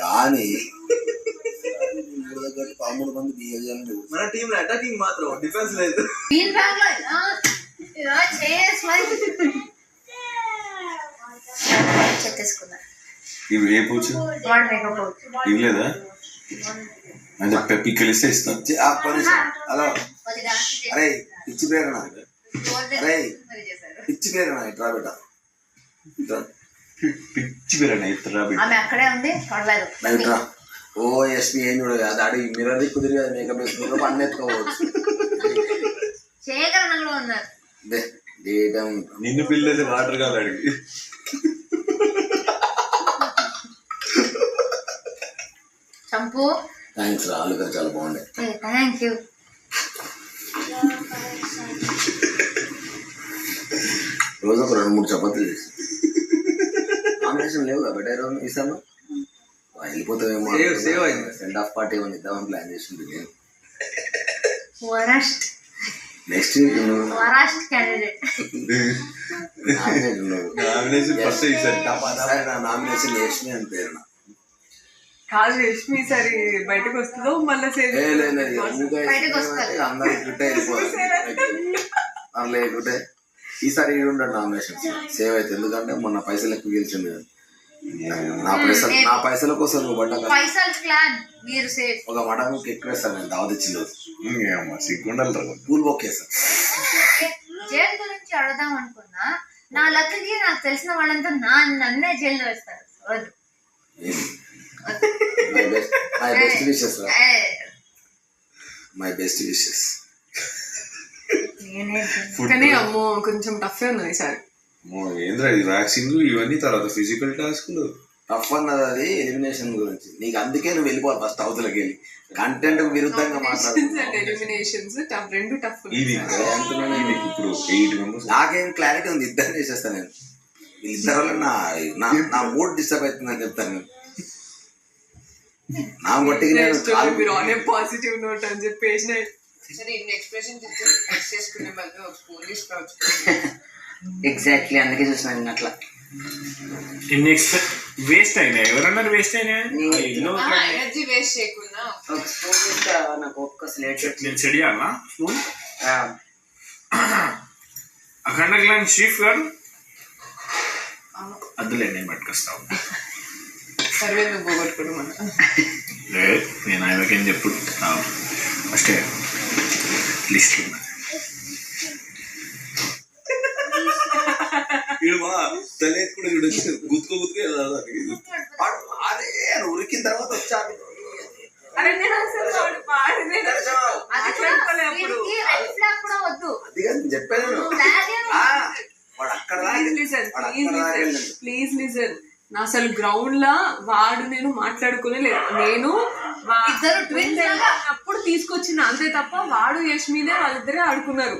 కానీ 13 మంది బిహేవ్ మన టీమ్ అటాకింగ్ మాత్రం డిఫెన్స్ లేదు. ఇవి ఏ పూచు ఇవి లేదా అంటే పిక్కలిస్తే ఇస్తాం. హలో అరే పిచ్చి పేరునా అరే పిచ్చి పేరునా ఇట్రా బిడ్డ పిచ్చి పేరన్నా ఇట్రా అక్కడే ఉంది ఇట్రా. ఓ ఎస్పీ ఏం చూడదు అది అడిగి మిర్రర్ కుదిరి అది మేకప్ వేసుకుంటారు పన్ను ఎత్తుకోవచ్చు. నిన్ను పిల్లలు వాటర్ కాదు అడిగి చంపు. థ్యాంక్స్ రా ఆలు చాలా బాగుండే. Thank you. రోజు ఒక 2-3 చపాతీలు చేసి కాంబినేషన్ లేవు కాబట్టి రోజు ఇస్తాను వెళ్ళిపోతామేమో. సెండ్ ఆఫ్ పార్టీ ఏమన్నా ఇద్దామని ప్లాన్ చేసింది. నెక్స్ట్ వీక్ నామినేషన్ యష్మి అని పేరు కాదు. యష్మి సరే బయటకు వస్తుందో మళ్ళీ అందరూ ఇట్టే వెళ్ళిపోవాలి లేకుంటే ఈసారి ఉండడు నామినేషన్ సేవ్ అయితే. ఎందుకంటే మొన్న పైసలు ఎక్కువ గెలిచింది కదా. నా పైసల కోసం నువ్వు పడ్డా ఒక మటన్ ఎక్కువ వేస్తాను నేను దావత్ ఇచ్చింది. సిగ్గుండాలి పూల్ బొక్ వేస్తాను. జైలు గురించి అడుగుదాం అనుకున్నా. నా లక్కకి నాకు తెలిసిన వాళ్ళంతా నన్నే జైల్లో వేస్తారు. మై బెస్ట్ విషెస్ రా, మై బెస్ట్ విషెస్. కానీ అమ్మో కొంచెం టఫ్ ఉన్నది ఈసారి. ఏంద్రా ఇది వ్యాక్సిన్ ఇవన్నీ తర్వాత ఫిజికల్ టాస్క్లు టఫ్ అన్నది అది ఎలిమినేషన్ గురించి. నీకు అందుకే నువ్వు వెళ్ళిపోవాలి ఫస్ట్ అవతలకి వెళ్ళి కంటెంట్ విరుద్ధంగా మాట్లాడుతుంది. నాకేం క్లారిటీ ఉంది. ఇద్దరిని చేసేస్తాను నేను. వీళ్ళిద్దరు వల్ల నా మూడ్ డిస్టర్బ్ అవుతుందని చెప్తాను నేను. నా బట్టి పాజిటివ్ నోట్ అని చెప్పేసి ఎగ్జాక్ట్లీ అందుకే చూసిన అట్లా వేస్ట్ అయినా. ఎవరన్నారు వేస్ట్ అయినా? ఎనర్జీ వేస్ట్ చేయకుండా ఒక స్పూన్ నాకు ఒక్క స్లేట్ నేను సెట్ చేయాలా స్పూన్? అఖండ గ్లాన్ షీఫ్ గారు అద్దులే నేను పట్టుకొస్తావు. సర్వే నువ్వు పోగొట్టుకోడు మన లేదు నేను ఆయనకేం చెప్పుడు ఫస్ట్ లిస్ట్ తల్లి కూడా చూడొచ్చు గుర్తుకు అదే ఉరికిన తర్వాత వచ్చాను. చెప్పాను వాడు అక్కడ ప్లీజ్ లిసన్. నా అసలు గ్రౌండ్ లా వాడు నేను మాట్లాడుకునే లేదు. నేను ఇద్దరు ట్విన్స్ అప్పుడు తీసుకొచ్చిన అంతే తప్ప వాడు యష్మినే వాళ్ళిద్దరే ఆడుకున్నారు.